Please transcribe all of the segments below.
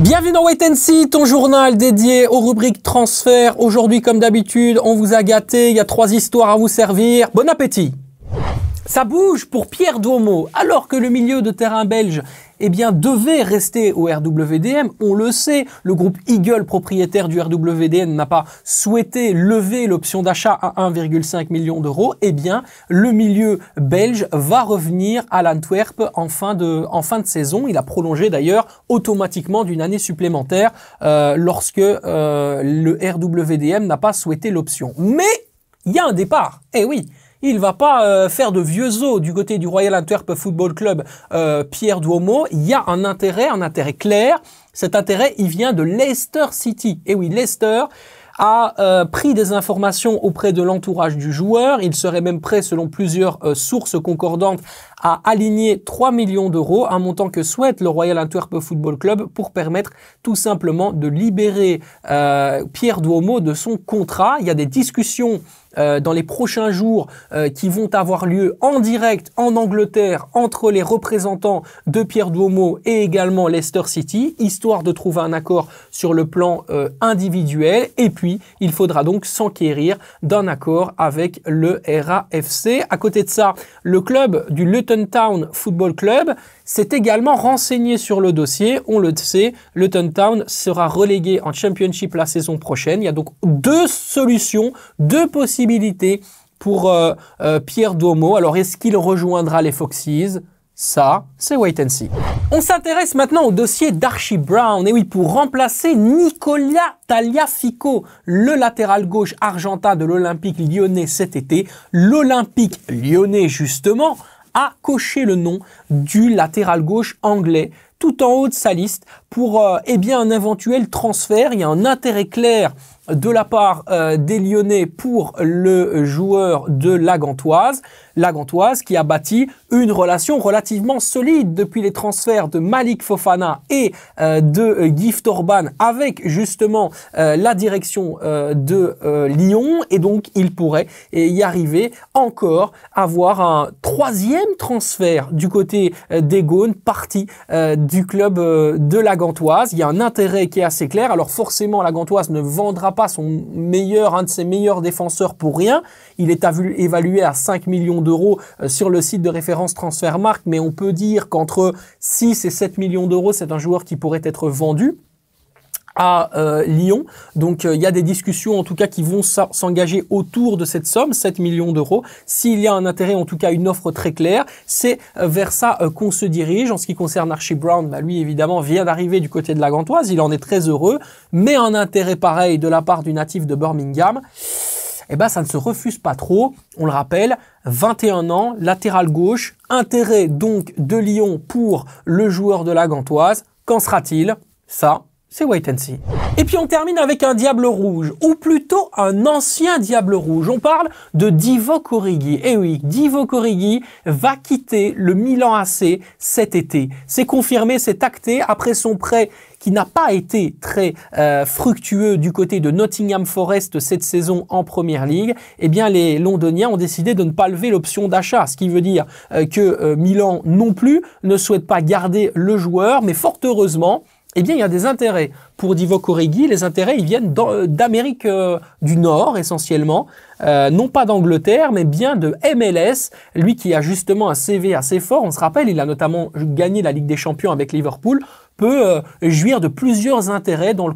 Bienvenue dans Wait and See, ton journal dédié aux rubriques transferts. Aujourd'hui, comme d'habitude, on vous a gâté. Il y a 3 histoires à vous servir. Bon appétit! Ça bouge pour Pierre Duomo. Alors que le milieu de terrain belge devait rester au RWDM, on le sait, le groupe Eagle, propriétaire du RWDM, n'a pas souhaité lever l'option d'achat à 1,5 million d'euros. Le milieu belge va revenir à l'Antwerp en fin de saison. Il a prolongé d'ailleurs automatiquement d'une année supplémentaire lorsque le RWDM n'a pas souhaité l'option. Mais il y a un départ. Eh oui! Il va pas faire de vieux os du côté du Royal Antwerp Football Club, Pierre Duomo. Il y a un intérêt clair. Cet intérêt, il vient de Leicester City. Et oui, Leicester a pris des informations auprès de l'entourage du joueur. Il serait même prêt, selon plusieurs sources concordantes, à aligner 3 millions d'euros, un montant que souhaite le Royal Antwerp Football Club pour permettre tout simplement de libérer Pierre Duomo de son contrat. Il y a des discussions dans les prochains jours qui vont avoir lieu en direct en Angleterre entre les représentants de Pierre Duomo et également Leicester City, histoire de trouver un accord sur le plan individuel. Et puis, il faudra donc s'enquérir d'un accord avec le RAFC. À côté de ça, le club du Luton Town Football Club s'est également renseigné sur le dossier. On le sait, Luton Town sera relégué en Championship la saison prochaine. Il y a donc 2 solutions, 2 possibilités pour Pierre Duomo. Alors, est-ce qu'il rejoindra les Foxes ? Ça, c'est wait and see. On s'intéresse maintenant au dossier d'Archie Brown. Et oui, pour remplacer Nicolas Tagliafico, le latéral gauche argentin de l'Olympique lyonnais cet été, l'Olympique lyonnais, justement, a coché le nom du latéral gauche anglais tout en haut de sa liste pour un éventuel transfert. Il y a un intérêt clair de la part des Lyonnais pour le joueur de la Gantoise qui a bâti une relation relativement solide depuis les transferts de Malik Fofana et de Gift Orban avec justement la direction de Lyon, et donc il pourrait y arriver encore avoir un 3e transfert du côté des Gaunes, parti du club de la Gantoise. Il y a un intérêt qui est assez clair. Alors forcément, la Gantoise ne vendra pas un de ses meilleurs défenseurs pour rien. Il est évalué à 5 millions d'euros sur le site de référence Transfermarkt, mais on peut dire qu'entre 6 et 7 millions d'euros, c'est un joueur qui pourrait être vendu à Lyon. Donc il y a des discussions en tout cas qui vont s'engager autour de cette somme, 7 millions d'euros. S'il y a un intérêt, en tout cas une offre très claire, c'est vers ça qu'on se dirige. En ce qui concerne Archie Brown, lui évidemment vient d'arriver du côté de la Gantoise, il en est très heureux, mais un intérêt pareil de la part du natif de Birmingham, ça ne se refuse pas trop. On le rappelle, 21 ans, latéral gauche, intérêt donc de Lyon pour le joueur de la Gantoise. Qu'en sera-t-il ? Ça, c'est wait and see. Et puis on termine avec un diable rouge, ou plutôt un ancien diable rouge. On parle de Divock Origi. Et oui, Divock Origi va quitter le Milan AC cet été. C'est confirmé, c'est acté après son prêt qui n'a pas été très fructueux du côté de Nottingham Forest cette saison en Première Ligue. Les Londoniens ont décidé de ne pas lever l'option d'achat, ce qui veut dire que Milan non plus ne souhaite pas garder le joueur, mais fort heureusement, il y a des intérêts pour Divock Origi. Les intérêts, ils viennent d'Amérique du Nord essentiellement, non pas d'Angleterre, mais bien de MLS. Lui qui a justement un CV assez fort, on se rappelle, il a notamment gagné la Ligue des Champions avec Liverpool, peut jouir de plusieurs intérêts dans le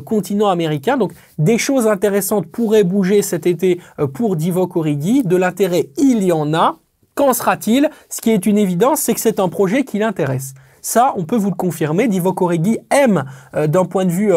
continent américain. Donc des choses intéressantes pourraient bouger cet été pour Divock Origi. De l'intérêt, il y en a. Qu'en sera-t-il ? Ce qui est une évidence, c'est que c'est un projet qui l'intéresse. Ça, on peut vous le confirmer. Divock Origi aime, d'un point de vue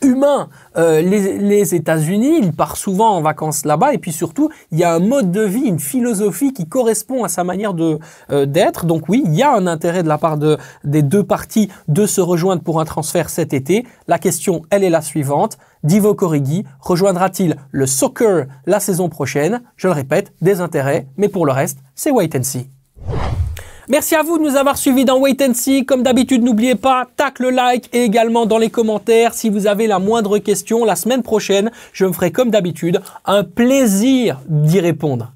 humain, les États-Unis. Il part souvent en vacances là-bas. Et puis surtout, il y a un mode de vie, une philosophie qui correspond à sa manière d'être. Donc oui, il y a un intérêt de la part des 2 parties de se rejoindre pour un transfert cet été. La question, elle est la suivante. Divock Origi rejoindra-t-il le soccer la saison prochaine ? Je le répète, des intérêts. Mais pour le reste, c'est wait and see. Merci à vous de nous avoir suivis dans Wait and See. Comme d'habitude, n'oubliez pas, tac le like et également dans les commentaires. Si vous avez la moindre question, la semaine prochaine, je me ferai comme d'habitude un plaisir d'y répondre.